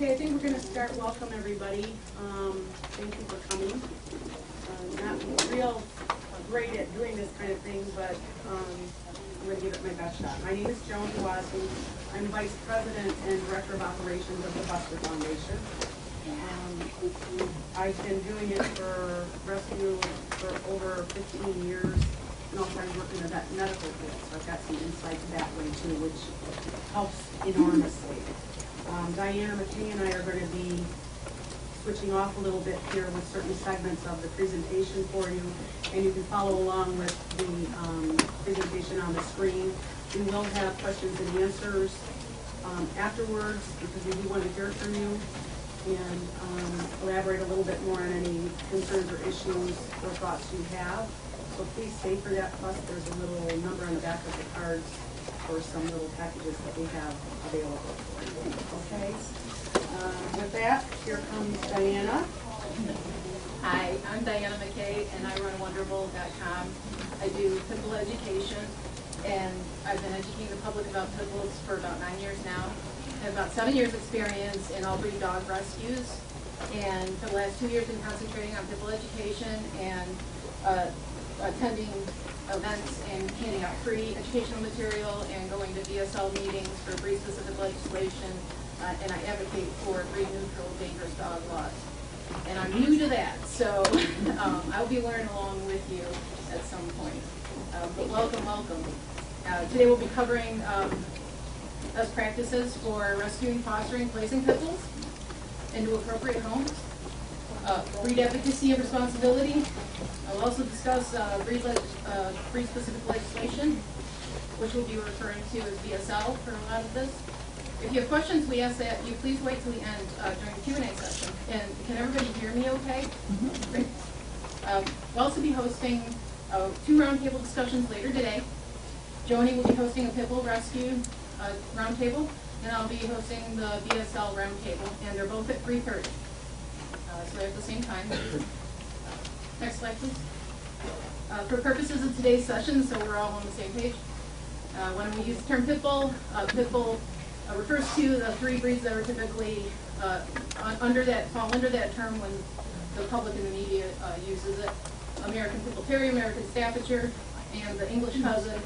Okay, I think we're going to start. Welcome, everybody. Thank you for coming. Not real great at doing this kind of thing, but I'm going to give it my best shot. My name is Joan Dewassi. I'm Vice President and Director of Operations of the Buster Foundation. I've been doing it for rescue for over 15 years, and also I work in the medical field, so I've got some insight that way too, which helps enormously. Diana McKay and I are going to be switching off a little bit here with certain segments of the presentation for you, and you can follow along with the presentation on the screen. We will have questions and answers afterwards, because we do want to hear from you and elaborate a little bit more on any concerns or issues or thoughts you have. So please stay for that. Plus, there's a little number on the back of the cards for some little packages that we have available for you. Okay. With that, here comes Diana. Hi, I'm Diana McKay, and I run Wonderful.com. I do pitbull education, and I've been educating the public about pitbulls for about 9 years now. I have about 7 years experience in all breed dog rescues, and for the last 2 years been concentrating on pitbull education and attending events and handing out free educational material and going to DSL meetings for breed-specific legislation, and I advocate for breed-neutral dangerous dog laws. And I'm new to that, so I'll be learning along with you at some point. But welcome, welcome. Today we'll be covering best practices for rescuing, fostering, placing pit bulls into appropriate homes, breed advocacy and responsibility. I'll also discuss breed-specific legislation, which we'll be referring to as BSL for a lot of this. If you have questions, we ask that you please wait till the end during the Q&A session. And can everybody hear me okay? Mm-hmm. Great. We'll also be hosting 2 roundtable discussions later today. Joni will be hosting a pitbull rescue roundtable, and I'll be hosting the BSL roundtable, and they're both at 3:30. So at the same time. Next slide, please. For purposes of today's session, so we're all on the same page, when we use the term pitbull, pitbull refers to the 3 breeds that are typically fall under that term when the public and the media uses it. American Pitbull Terrier, American Staffordshire, and the English cousins,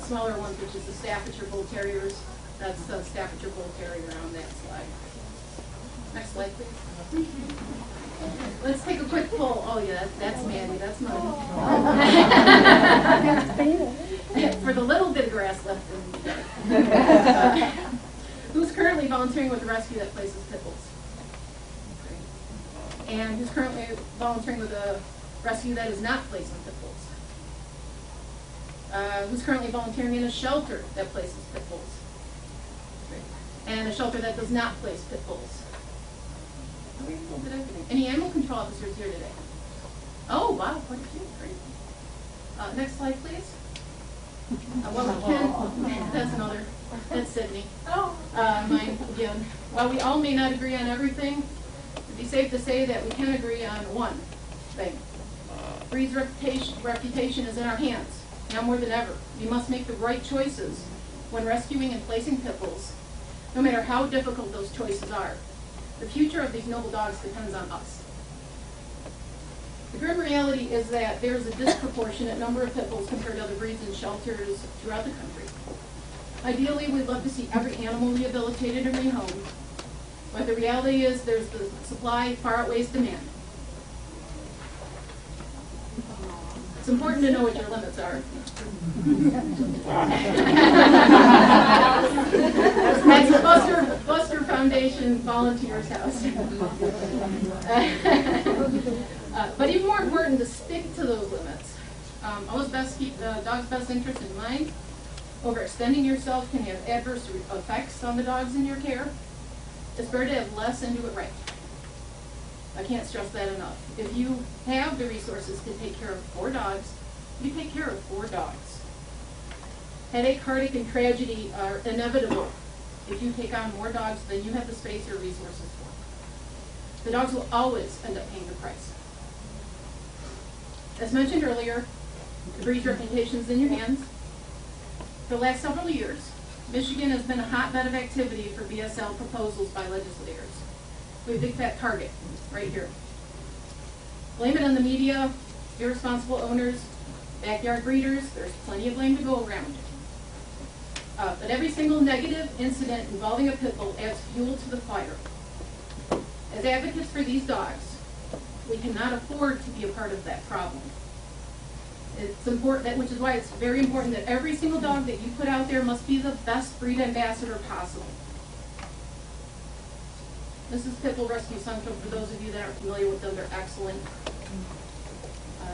smaller ones, which is the Staffordshire Bull Terriers. That's the Staffordshire Bull Terrier on that slide. Next slide, please. Let's take a quick poll. Oh yeah, that's Mandy, that's mine. For the little bit of grass left in the who's currently volunteering with the rescue that places pit bulls? And who's currently volunteering with a rescue that is not placing pit bulls? Who's currently volunteering in a shelter that places pit bulls? And a shelter that does not place pit bulls? Any animal control officers here today? Oh, wow, quite a few. Great. Next slide, please. That's Sydney. Mine again. While we all may not agree on everything, it'd be safe to say that we can agree on one thing. Breed's reputation is in our hands, now more than ever. We must make the right choices when rescuing and placing pit bulls, no matter how difficult those choices are. The future of these noble dogs depends on us. The grim reality is that there is a disproportionate number of pit bulls compared to other breeds in shelters throughout the country. Ideally, we'd love to see every animal rehabilitated and rehomed, but the reality is there's the supply far outweighs demand. It's important to know what your limits are. That's the Buster Foundation Volunteers House. But even more important to stick to those limits. Always best keep the dog's best interest in mind. Overextending yourself can have adverse effects on the dogs in your care. It's better to have less and do it right. I can't stress that enough. If you have the resources to take care of 4 dogs, you take care of 4 dogs. Headache, heartache, and tragedy are inevitable if you take on more dogs than you have the space or resources for. The dogs will always end up paying the price. As mentioned earlier, the breed's reputation is in your hands. For the last several years, Michigan has been a hotbed of activity for BSL proposals by legislators. We have a big fat target right here. Blame it on the media, irresponsible owners, backyard breeders. There's plenty of blame to go around. But every single negative incident involving a pit bull adds fuel to the fire. As advocates for these dogs, we cannot afford to be a part of that problem. It's important, which is why it's very important that every single dog that you put out there must be the best breed ambassador possible. This is Pit Bull Rescue Central. For those of you that aren't familiar with them, they're excellent.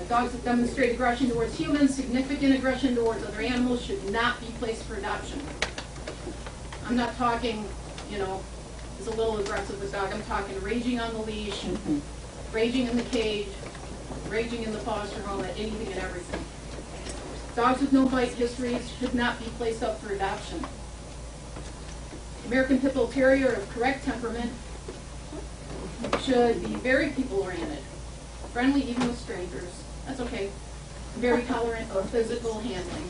Dogs that demonstrate aggression towards humans, significant aggression towards other animals, should not be placed for adoption. I'm not talking, is a little aggressive with dog. I'm talking raging on the leash, raging in the cage, raging in the foster home, at anything and everything. Dogs with no bite histories should not be placed up for adoption. American Pit Bull Terrier of correct temperament should be very people-oriented, friendly even with strangers. That's okay. Very tolerant of physical handling.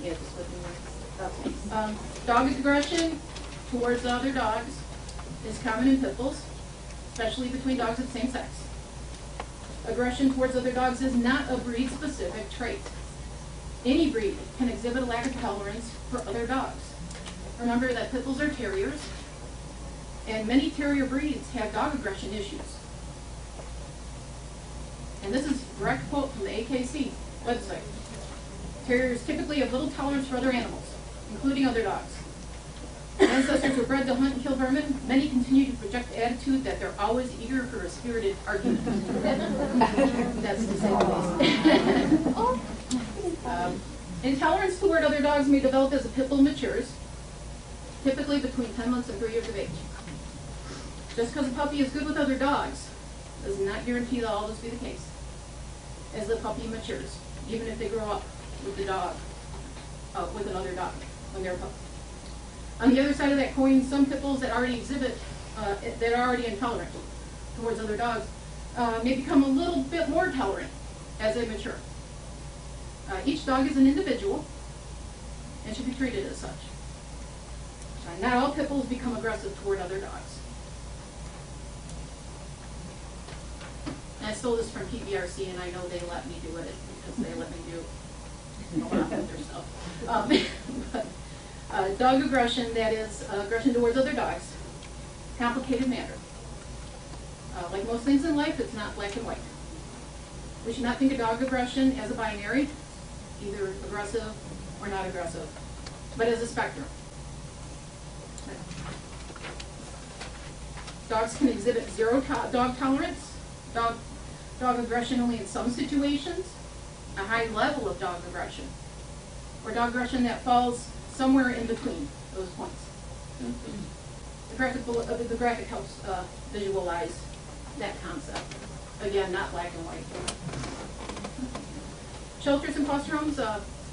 Yeah, just looking okay. Dog aggression towards other dogs is common in pit bulls, especially between dogs of the same sex. Aggression towards other dogs is not a breed-specific trait. Any breed can exhibit a lack of tolerance for other dogs. Remember that pit bulls are terriers, and many terrier breeds have dog aggression issues. And this is a direct quote from the AKC website. Terriers typically have little tolerance for other animals, including other dogs. Ancestors were bred to hunt and kill vermin. Many continue to project the attitude that they're always eager for a spirited argument. That's to say the least. Intolerance toward other dogs may develop as a pit bull matures, typically between 10 months and 3 years of age. Just because a puppy is good with other dogs does not guarantee that will always be the case as the puppy matures, even if they grow up with the dog, with another dog when they're a puppy. On the other side of that coin, some pit bulls that already exhibit, that are already intolerant towards other dogs, may become a little bit more tolerant as they mature. Each dog is an individual and should be treated as such. Not all pit bulls become aggressive toward other dogs. And I stole this from PBRC, and I know they let me do it because they let me do a lot of their stuff. Dog aggression, that is aggression towards other dogs, complicated matter. Like most things in life, it's not black and white. We should not think of dog aggression as a binary, either aggressive or not aggressive, but as a spectrum. Dogs can exhibit zero dog tolerance, dog aggression only in some situations, a high level of dog aggression, or dog aggression that falls somewhere in between those points. The graphic helps visualize that concept. Again, not black and white. Shelters and foster homes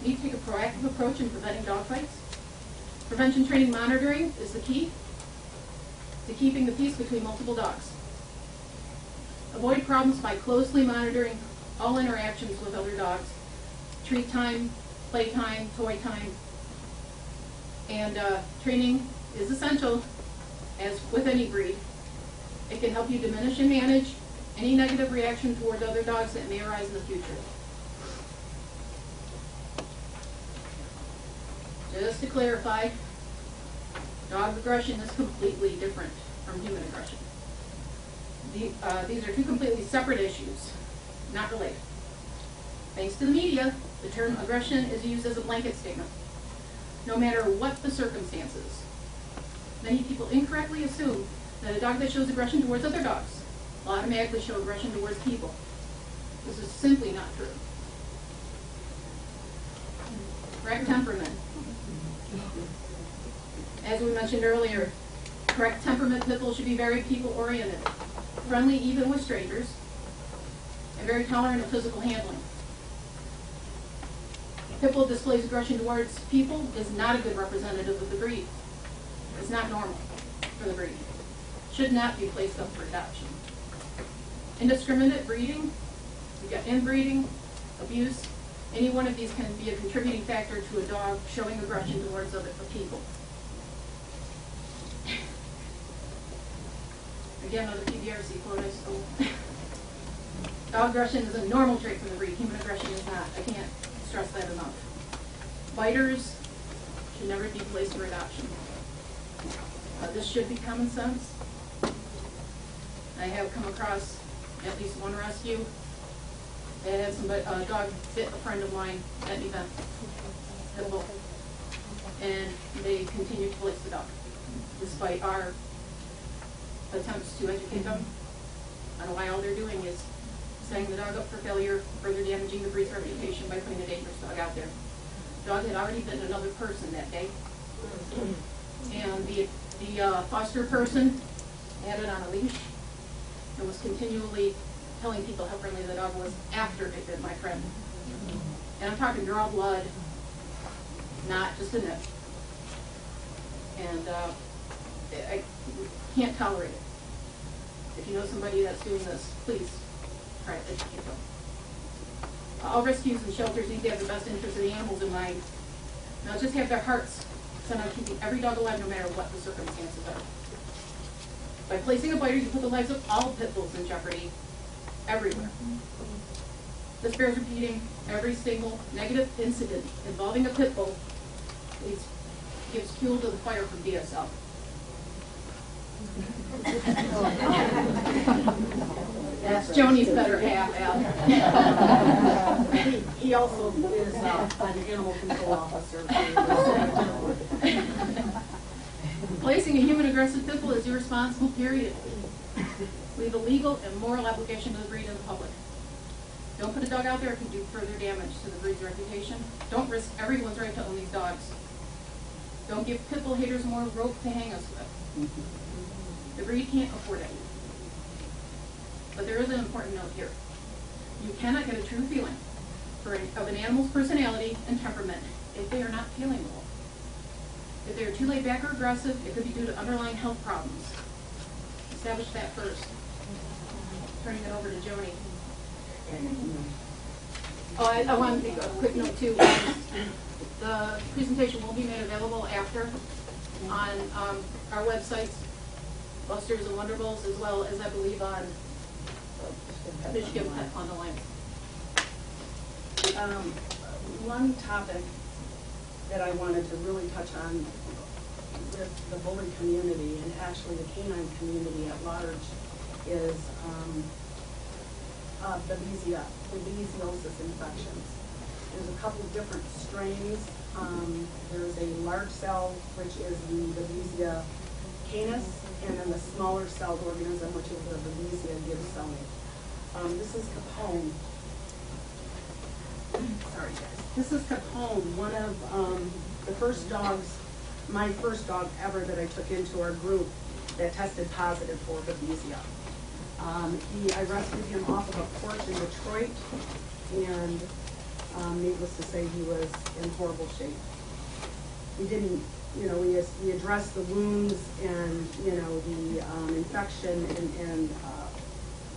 need to take a proactive approach in preventing dog fights. Prevention training monitoring is the key to keeping the peace between multiple dogs. Avoid problems by closely monitoring all interactions with other dogs. Treat time, play time, toy time. And training is essential, as with any breed. It can help you diminish and manage any negative reaction toward other dogs that may arise in the future. Just to clarify, dog aggression is completely different from human aggression. These are two completely separate issues, not related. Thanks to the media, the term aggression is used as a blanket statement, no matter what the circumstances. Many people incorrectly assume that a dog that shows aggression towards other dogs will automatically show aggression towards people. This is simply not true. Correct temperament. As we mentioned earlier, correct temperament pit bulls should be very people-oriented, friendly even with strangers, and very tolerant of physical handling. Pit bull displays aggression towards people is not a good representative of the breed. It's not normal for the breed. Should not be placed up for adoption. Indiscriminate breeding, we've got inbreeding, abuse, Any one of these can be a contributing factor to a dog showing aggression towards other people. Again, another PBRC quote I stole. Dog aggression is a normal trait from the breed. Human aggression is not. I can't stress that enough. Biters should never be placed for adoption. This should be common sense. I have come across at least one rescue that had somebody, a dog bit a friend of mine at an event, at a bowl, and they continued to place the dog, despite our attempts to educate them on why all they're doing is setting the dog up for failure, further damaging the breed's reputation by putting a dangerous dog out there. The dog had already bitten another person that day, and the foster person had it on a leash and was continually telling people how friendly the dog was after it bit my friend. And I'm talking draw blood, not just a nip. And I can't tolerate it. If you know somebody that's doing this, please try to educate them. All rescues and shelters need to have the best interests of the animals in mind. Not just have their hearts set on keeping every dog alive no matter what the circumstances are. By placing a biter, you put the lives of all pit bulls in jeopardy, everywhere. This bears repeating. Every single negative incident involving a pit bull gives fuel to the fire from DSL. That's Joni's better half, Al. He also is an animal control officer. Placing a human aggressive pit bull is irresponsible, period. Leave a legal and moral application to the breed and the public. Don't put a dog out there that can do further damage to the breed's reputation. Don't risk everyone's right to own these dogs. Don't give pit bull haters more rope to hang us with. The breed can't afford it. But there is an important note here. You cannot get a true feeling of an animal's personality and temperament if they are not feeling well. If they are too laid back or aggressive, it could be due to underlying health problems. Establish that first. Turning it over to Joni. Oh, I want to make a quick note too. The presentation will be made available after on our websites, Busters and Wonderfuls, as well as I believe on Michigan Pet on the Line. One topic that I wanted to really touch on with the bully community and actually the canine community at large is babesiosis infections. There's a couple of different strains. There's a large cell, which is the Babesia canis, and then the smaller celled organism, which is the Babesia gibsoni. This is Capone. Sorry, guys. This is Capone, one of the first dogs, my first dog ever that I took into our group that tested positive for Babesia. I rescued him off of a porch in Detroit, and needless to say, he was in horrible shape. We didn't, we addressed the wounds and, the infection and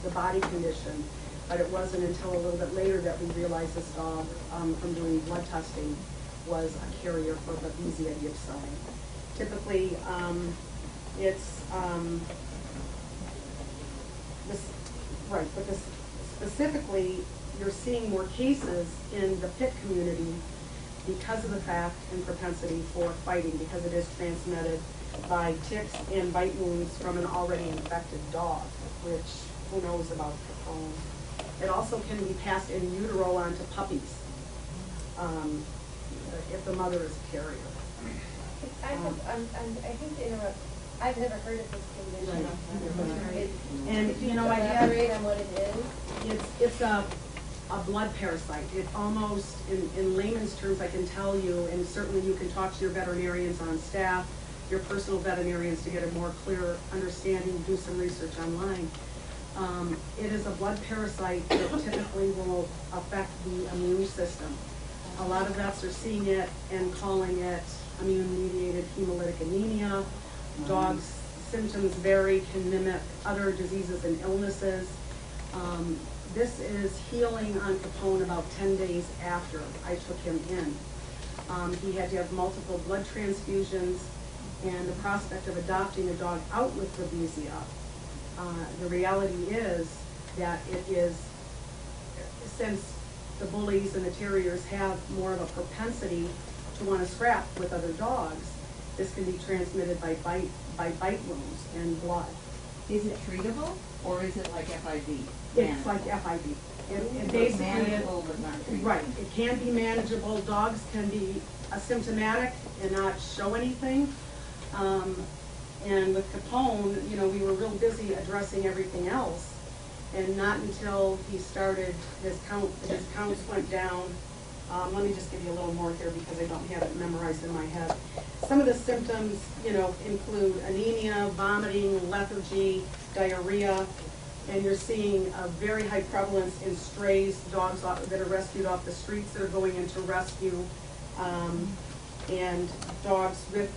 the body condition, but it wasn't until a little bit later that we realized this dog, from doing blood testing, was a carrier for Babesia gibsoni. Typically, specifically, you're seeing more cases in the pit community because of the fact and propensity for fighting, because it is transmitted by ticks and bite wounds from an already infected dog, which who knows about Capone. It also can be passed in utero onto puppies if the mother is a carrier. I hate to interrupt. I've never heard of this condition. Right. And Could you I elaborate on what it is? It's a blood parasite. It almost, in layman's terms, I can tell you, and certainly you can talk to your veterinarians on staff, your personal veterinarians to get a more clear understanding, do some research online. It is a blood parasite that typically will affect the immune system. A lot of vets are seeing it and calling it immune-mediated hemolytic anemia. Dogs' symptoms vary, can mimic other diseases and illnesses. this is healing on Capone about 10 days after I took him in. He had to have multiple blood transfusions, and the prospect of adopting a dog out with babesia. The reality is that it is, since the bullies and the terriers have more of a propensity to want to scrap with other dogs, this can be transmitted by bite wounds and blood. Is it treatable, or is it like FIV? It's like FIV. It basically manageable but not treatable. Right. It can be manageable. Dogs can be asymptomatic and not show anything. And with Capone, you know, we were real busy addressing everything else, and not until he started, his counts went down. Let me just give you a little more here because I don't have it memorized in my head. Some of the symptoms, you know, include anemia, vomiting, lethargy, diarrhea, and you're seeing a very high prevalence in strays, dogs that are rescued off the streets that are going into rescue, and dogs with,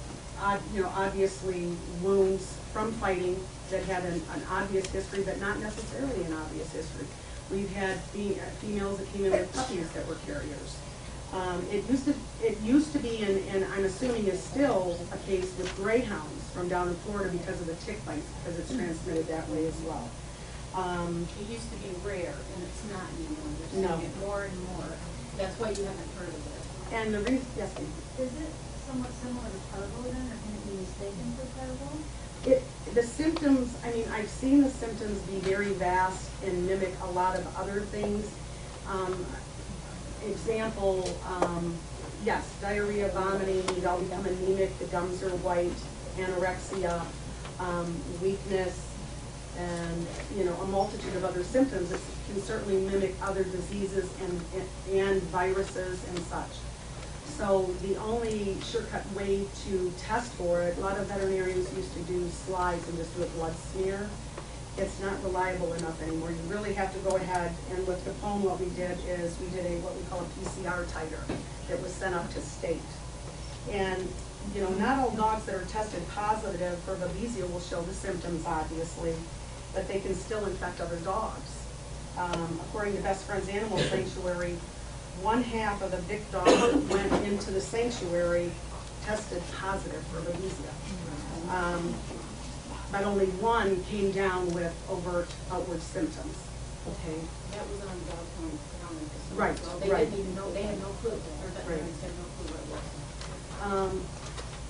you know, obviously wounds from fighting that had an obvious history, but not necessarily an obvious history. We've had females that came in with puppies that were carriers. It used to be, and I'm assuming is still a case with greyhounds from down in Florida because of the tick bites, because it's transmitted that way as well. It used to be rare, and it's not anymore. You're seeing it more and more. That's why you haven't heard of it. And the reason, yes, ma'am. Is it somewhat similar to parvo then, or can it be mistaken for parvo? The symptoms, I mean, I've seen the symptoms be very vast and mimic a lot of other things. Example, yes, diarrhea, vomiting, they'll become anemic, the gums are white, anorexia, weakness, and, you know, a multitude of other symptoms. It can certainly mimic other diseases and viruses and such. So the only shortcut way to test for it, a lot of veterinarians used to do slides and just do a blood smear. It's not reliable enough anymore. You really have to go ahead, and with Capone what we did is we did what we call a PCR titer that was sent up to state. And, you know, not all dogs that are tested positive for babesia will show the symptoms, obviously, but they can still infect other dogs. According to Best Friends Animal Sanctuary, 1/2 of the big dogs that went into the sanctuary tested positive for babesia. But only one came down with overt outward symptoms. Okay. That was on dog county. Right, Well, they right. didn't even know, they had no clue. Our veterinarians had no clue what it was.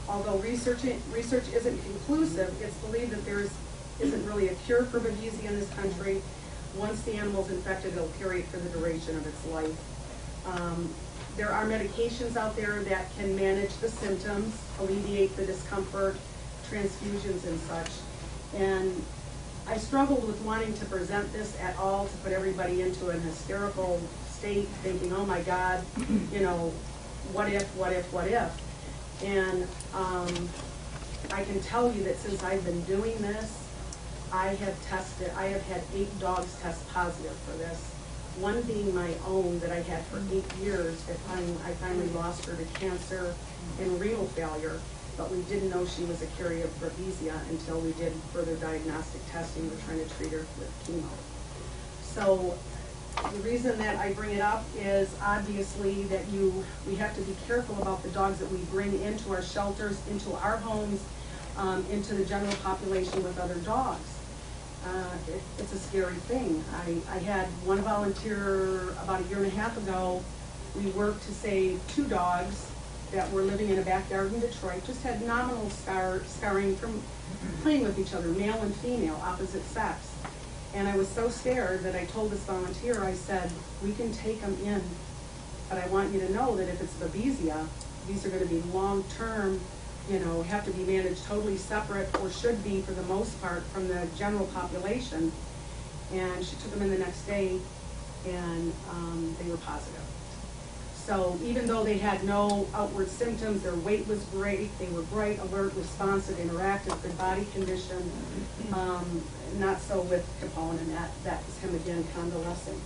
Although research isn't conclusive, it's believed that there isn't really a cure for babesia in this country. Once the animal's infected, it'll carry it for the duration of its life. There are medications out there that can manage the symptoms, alleviate the discomfort, transfusions and such. And I struggled with wanting to present this at all, to put everybody into an hysterical state, thinking, oh my God, you know, what if? And I can tell you that since I've been doing this, I have had 8 dogs test positive for this. One being my own that I had for 8 years. I finally lost her to cancer and renal failure, but we didn't know she was a carrier of babesia until we did further diagnostic testing. We're trying to treat her with chemo. So the reason that I bring it up is obviously that we have to be careful about the dogs that we bring into our shelters, into our homes, into the general population with other dogs. It's a scary thing. I had one volunteer about 1.5 years ago. We worked to save 2 dogs that were living in a backyard in Detroit, just had nominal scarring from playing with each other, male and female, opposite sex. And I was so scared that I told this volunteer, I said, we can take them in, but I want you to know that if it's babesia, these are going to be long-term, you know, have to be managed totally separate, or should be for the most part, from the general population. And she took them in the next day, and they were positive. So even though they had no outward symptoms, their weight was great, they were bright, alert, responsive, interactive, good body condition. Not so with Capone, and that was him again convalescing.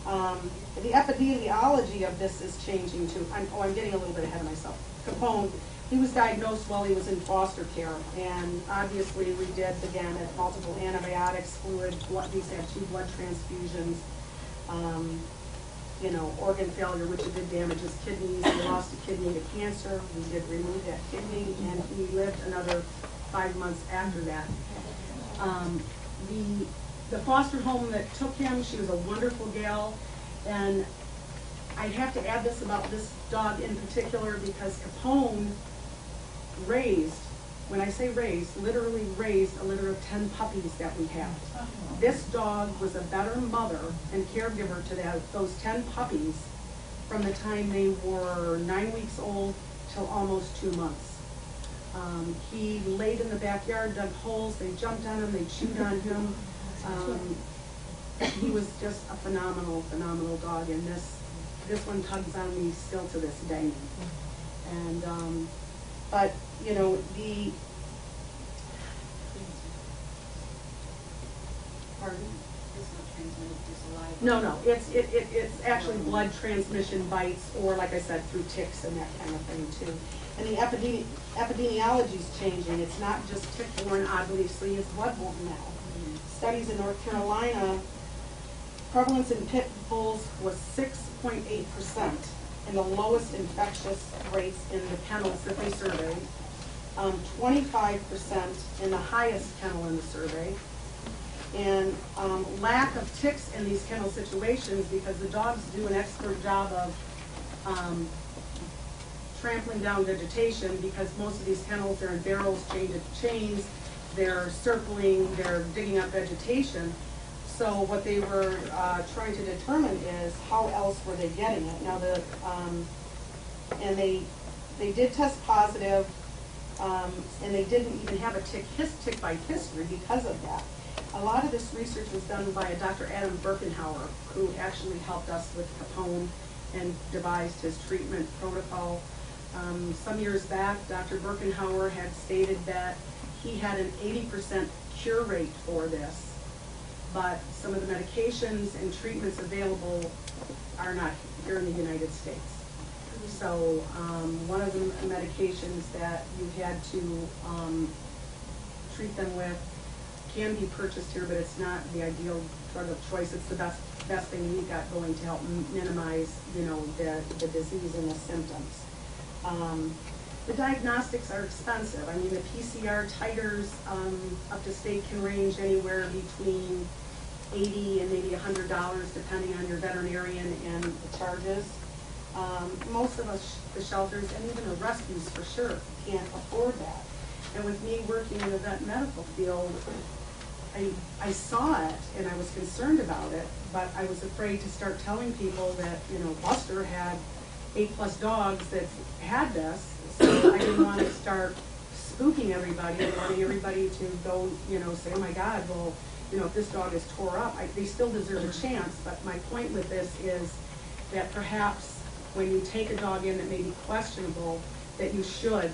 The epidemiology of this is changing too. I'm getting a little bit ahead of myself. Capone, he was diagnosed while he was in foster care, and obviously we did, again, multiple antibiotics, fluid, these had 2 blood transfusions. you know, organ failure, which did damage his kidneys. He lost a kidney to cancer. We did remove that kidney, and he lived another 5 months after that. The foster home that took him, she was a wonderful gal, and I have to add this about this dog in particular because Capone raised, when I say raised, literally raised a litter of 10 puppies that we had. This dog was a better mother and caregiver to those 10 puppies from the time they were 9 weeks old till almost 2 months. He laid in the backyard, dug holes, they jumped on him, they chewed on him. He was just a phenomenal, phenomenal dog, and this one tugs on me still to this day. And, but, you know, pardon? No, it's actually blood transmission, bites, or like I said, through ticks and that kind of thing too. And the epidemiology is changing. It's not just tick-borne, obviously, it's blood-borne now. Studies in North Carolina, prevalence in pit bulls was 6.8%, and the lowest infectious rates in the kennels that they surveyed. 25% in the highest kennel in the survey. And lack of ticks in these kennel situations because the dogs do an expert job of trampling down vegetation because most of these kennels, they're in barrels, chains, they're circling, they're digging up vegetation. So what they were trying to determine is how else were they getting it. Now and they did test positive, and they didn't even have a tick bite history because of that. A lot of this research was done by a Dr. Adam Birkenhauer, who actually helped us with Capone and devised his treatment protocol. Some years back, Dr. Birkenhauer had stated that he had an 80% cure rate for this, but some of the medications and treatments available are not here in the United States. So one of the medications that you had to treat them with can be purchased here, but it's not the ideal drug of choice. It's the best thing we've got going to help minimize, you know, the disease and the symptoms. The diagnostics are expensive. I mean, the PCR titers up to state can range anywhere between $80 and maybe $100, depending on your veterinarian and the charges. Most of us, the shelters and even the rescues for sure, can't afford that. And with me working in the vet medical field, I saw it and I was concerned about it, but I was afraid to start telling people that, you know, Buster had 8+ dogs that had this, so I didn't want to start spooking everybody and wanting everybody to go, you know, say, oh my God, well, you know, if this dog is tore up, they still deserve a chance. But my point with this is that perhaps when you take a dog in that may be questionable, that you should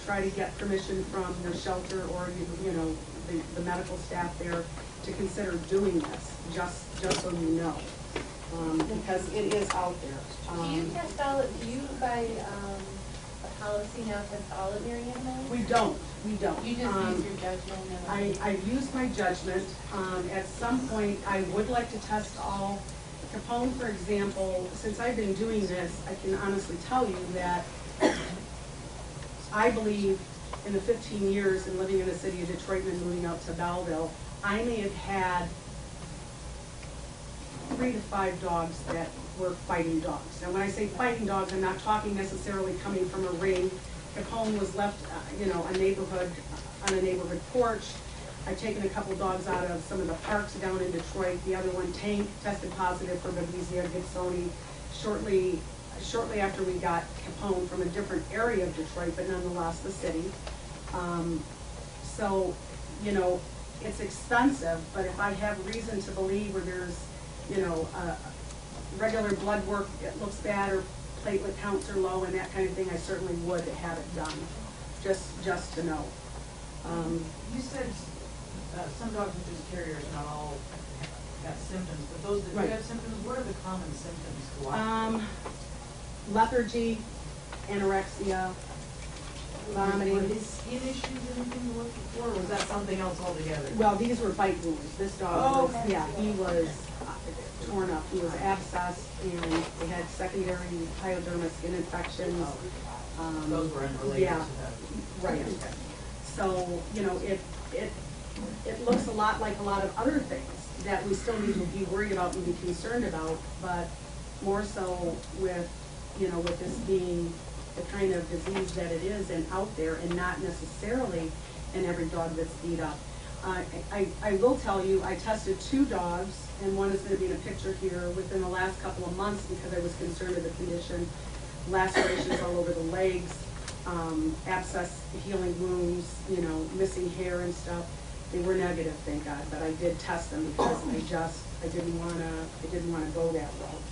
try to get permission from the shelter or, you know, the medical staff there to consider doing this, just so you know, because it is out there. Do you test all of, do you by a policy now test all of your animals? We don't. You just use your judgment. I've used my judgment. At some point, I would like to test all. Capone, for example, since I've been doing this, I can honestly tell you that I believe in the 15 years in living in the city of Detroit and moving out to Belleville, I may have had 3 to 5 dogs that were fighting dogs. Now when I say fighting dogs, I'm not talking necessarily coming from a ring. Capone was left, you know, on a neighborhood porch. I've taken a couple dogs out of some of the parks down in Detroit. The other one, Tank, tested positive for Babesia gibsoni shortly after we got Capone from a different area of Detroit, but nonetheless the city. So, you know, it's expensive, but if I have reason to believe where there's, you know, regular blood work, it looks bad, or platelet counts are low and that kind of thing, I certainly would have it done, just to know. You said some dogs are just carriers, not all got symptoms, but those that do have symptoms, what are the common symptoms? Lethargy, anorexia, vomiting. Were his skin issues anything to look for, or was that something else altogether? Well, these were bite wounds. This dog Oh, was, okay. yeah, he was torn up. He was abscessed and they had secondary pyoderma skin infections. Those were unrelated Yeah, to that? right. So, you know, it looks a lot like a lot of other things that we still need to be worried about and be concerned about, but more so with, you know, with this being the kind of disease that it is and out there and not necessarily in every dog that's beat up. I will tell you, I tested 2 dogs, and one is going to be in a picture here within the last couple of months because I was concerned of the condition. Lacerations all over the legs, abscess, healing wounds, you know, missing hair and stuff. They were negative, thank God, but I did test them because I didn't want to go that route.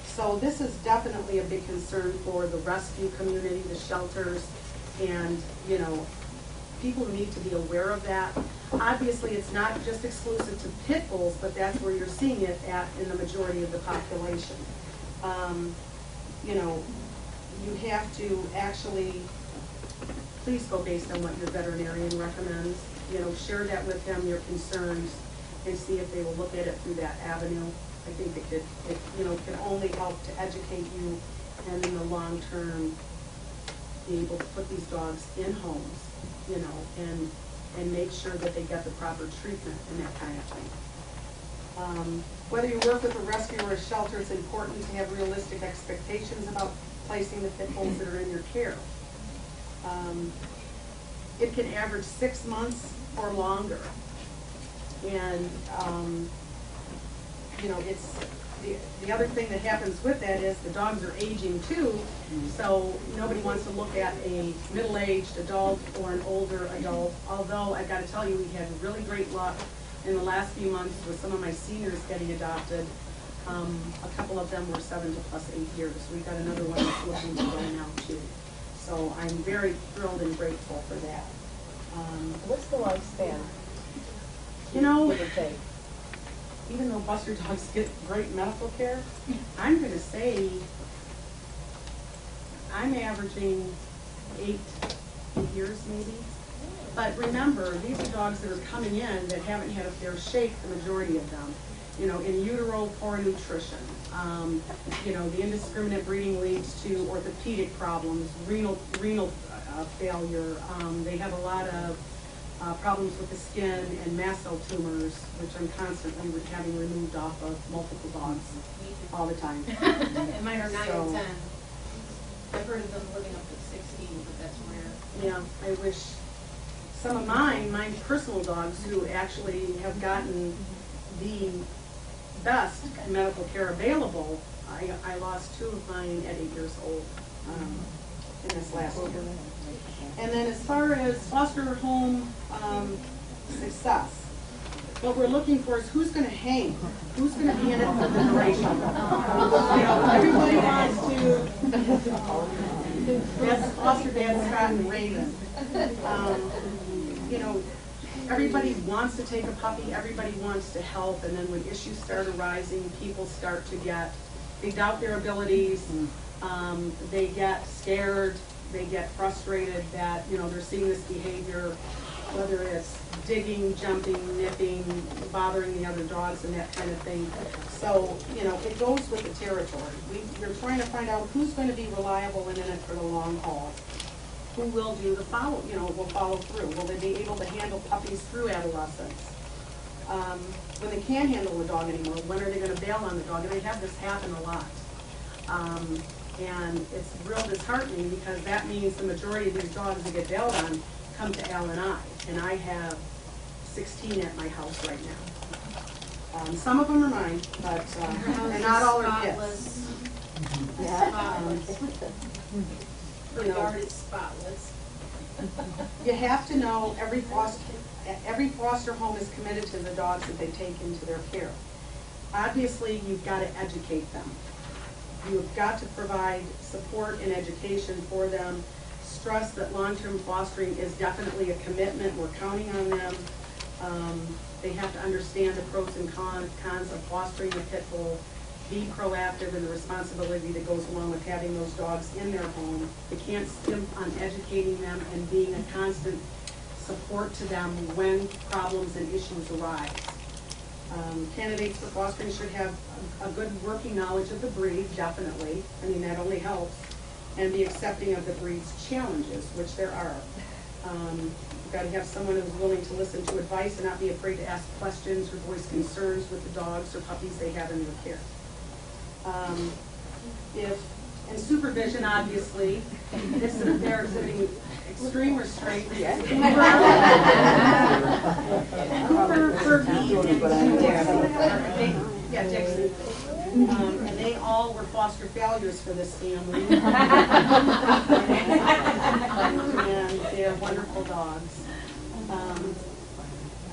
So this is definitely a big concern for the rescue community, the shelters, and, you know, people need to be aware of that. Obviously, it's not just exclusive to pit bulls, but that's where you're seeing it at in the majority of the population. You know, you have to actually, please go based on what your veterinarian recommends. You know, share that with them, your concerns, and see if they will look at it through that avenue. I think it you know, can only help to educate you and in the long term be able to put these dogs in homes, you know, and make sure that they get the proper treatment and that kind of thing. Whether you work with a rescue or a shelter, it's important to have realistic expectations about placing the pit bulls that are in your care. It can average 6 months or longer. And, you know, it's, the other thing that happens with that is the dogs are aging too, so nobody wants to look at a middle-aged adult or an older adult, although I've got to tell you, we had really great luck in the last few months with some of my seniors getting adopted. A couple of them were 7 to plus 8 years. We've got another one that's looking to go now too. So I'm very thrilled and grateful for that. What's the lifespan? You know, Give or take. even though Buster dogs get great medical care, I'm going to say I'm averaging 8 years maybe. But remember, these are dogs that are coming in that haven't had a fair shake, the majority of them. You know, in utero poor nutrition. You know, the indiscriminate breeding leads to orthopedic problems, renal failure. They have a lot of problems with the skin and mast cell tumors, which I'm constantly having removed off of multiple dogs all the time. And mine are 9 So- and 10. I've heard of them living up to 16, but that's rare. Yeah, I wish some of my personal dogs who actually have gotten the best medical care available, I lost 2 of mine at 8 years old in this last year. And then as far as foster home success, what we're looking for is who's going to hang, who's going to be in it for the duration. You know, everybody wants to, that's foster dad Scott and Raven. You know, everybody wants to take a puppy, everybody wants to help, and then when issues start arising, people start to they doubt their abilities, they get scared, they get frustrated that, you know, they're seeing this behavior, whether it's digging, jumping, nipping, bothering the other dogs and that kind of thing. So, you know, it goes with the territory. We're trying to find out who's going to be reliable and in it for the long haul. Who will do the follow, you know, will follow through. Will they be able to handle puppies through adolescence? When they can't handle a dog anymore, when are they going to bail on the dog? And I have this happen a lot. And it's real disheartening because that means the majority of these dogs that get bailed on come to L&I. And I have 16 at my house right now. Some of them are mine, but and not all are kids. Her yard is spotless. You have to know every foster home is committed to the dogs that they take into their care. Obviously, you've got to educate them. You've got to provide support and education for them. Stress that long-term fostering is definitely a commitment. We're counting on them. They have to understand the pros and cons of fostering a pit bull be proactive and the responsibility that goes along with having those dogs in their home. They can't skimp on educating them and being a constant support to them when problems and issues arise. Candidates for fostering should have a good working knowledge of the breed, definitely. I mean, that only helps. And be accepting of the breed's challenges, which there are. You've got to have someone who's willing to listen to advice and not be afraid to ask questions or voice concerns with the dogs or puppies they have in their care. And supervision, obviously, they're exhibiting extreme restraint. Yeah, Dixon. And they all were foster failures for this family. And they're wonderful dogs.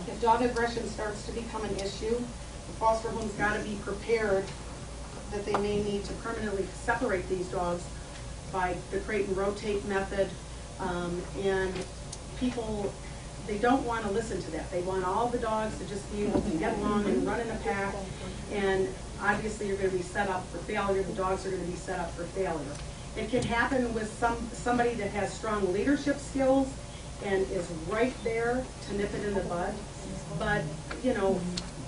If dog aggression starts to become an issue, the foster home's got to be prepared that they may need to permanently separate these dogs by the crate and rotate method. And people, they don't want to listen to that. They want all the dogs to just be able to get along and run in a pack. And obviously you're going to be set up for failure. The dogs are going to be set up for failure. It can happen with somebody that has strong leadership skills and is right there to nip it in the bud. But, you know,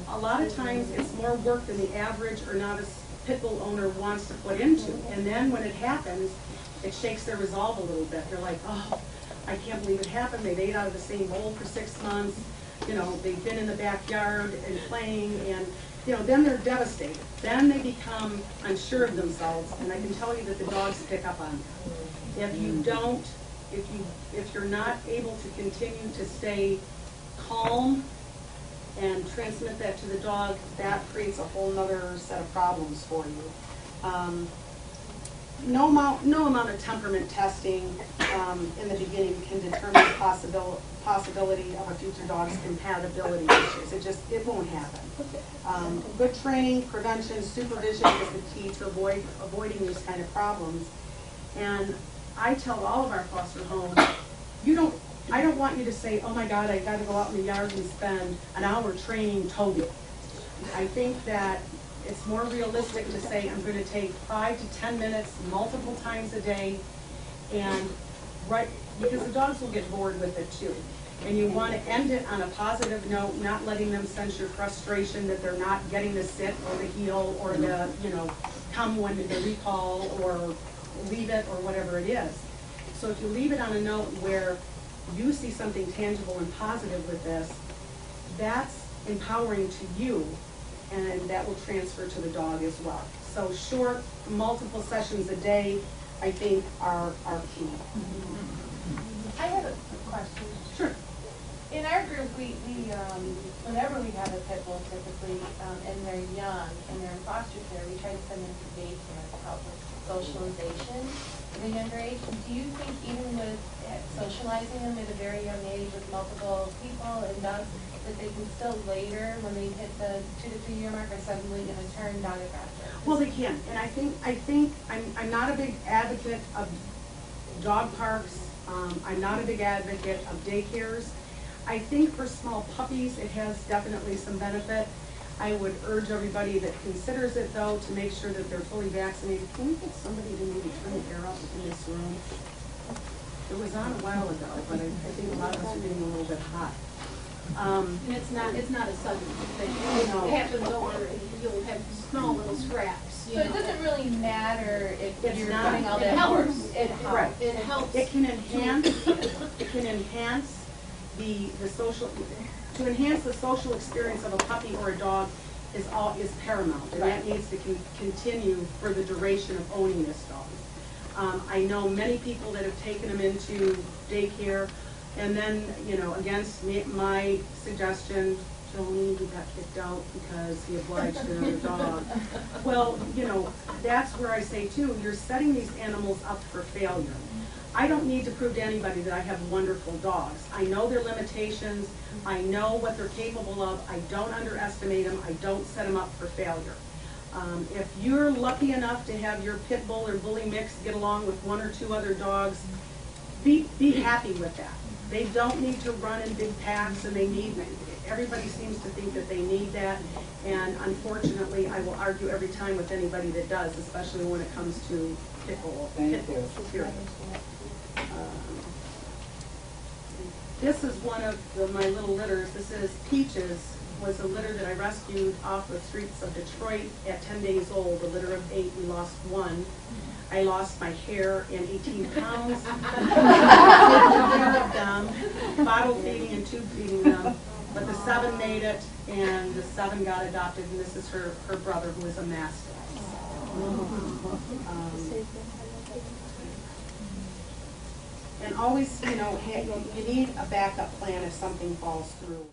a lot of times it's more work than the average or novice pit bull owner wants to put into. And then when it happens, it shakes their resolve a little bit. They're like, oh, I can't believe it happened. They've ate out of the same bowl for 6 months. You know, they've been in the backyard and playing, and, you know, then they're devastated. Then they become unsure of themselves, and I can tell you that the dogs pick up on that. If you don't, if you're not able to continue to stay calm and transmit that to the dog, that creates a whole nother set of problems for you. No amount of temperament testing in the beginning can determine the possibility of a future dog's compatibility issues. It won't happen. Good training, prevention, supervision is the key to avoiding these kind of problems. And I tell all of our foster homes, I don't want you to say, oh my God, I got to go out in the yard and spend an hour training Toby. I think that it's more realistic to say I'm going to take 5 to 10 minutes multiple times a day, and because the dogs will get bored with it too. And you want to end it on a positive note, not letting them sense your frustration that they're not getting the sit or the heel or the, you know, come when the recall or leave it or whatever it is. So if you leave it on a note where you see something tangible and positive with this, that's empowering to you, and that will transfer to the dog as well. So short, multiple sessions a day, I think, are key. I have a question. Sure. In our group, we whenever we have a pit bull, typically, and they're young and they're in foster care, we try to send them to daycare to help with socialization at a younger age. Do you think even with socializing them at a very young age with multiple people and dogs, that they can still later, when they hit the 2 to 3 year mark, are suddenly going to turn dog aggressive? Well, they can, and I think I'm not a big advocate of dog parks. I'm not a big advocate of daycares. I think for small puppies, it has definitely some benefit. I would urge everybody that considers it, though, to make sure that they're fully vaccinated. Can we get somebody to maybe turn the air up in this room? It was on a while ago, but I think a lot of us are getting a little bit hot. And it's not a sudden thing. No. It happens over, you'll have small little scraps. So it doesn't really matter if It's you're not. doing all It that helps. force. It helps. Right. It helps. It can enhance the social, to enhance the social experience of a puppy or a dog is paramount, and that needs to continue for the duration of owning this dog. I know many people that have taken them into daycare, and then, you know, against my suggestion, Jolene, he got kicked out because he obliged another dog. Well, you know, that's where I say too, you're setting these animals up for failure. I don't need to prove to anybody that I have wonderful dogs. I know their limitations. I know what they're capable of. I don't underestimate them. I don't set them up for failure. If you're lucky enough to have your pit bull or bully mix get along with 1 or 2 other dogs, be happy with that. They don't need to run in big packs, and they need, everybody seems to think that they need that, and unfortunately, I will argue every time with anybody that does, especially when it comes to pit bulls, period. This is one of my little litters. This is Peaches, was a litter that I rescued off the streets of Detroit at 10 days old, a litter of 8. We lost 1. I lost my hair and 18 pounds. Taking care of them, bottle feeding and tube feeding them. But the 7 made it, and the 7 got adopted, and this is her brother, who is a mastiff. And always, you know, you need a backup plan if something falls through.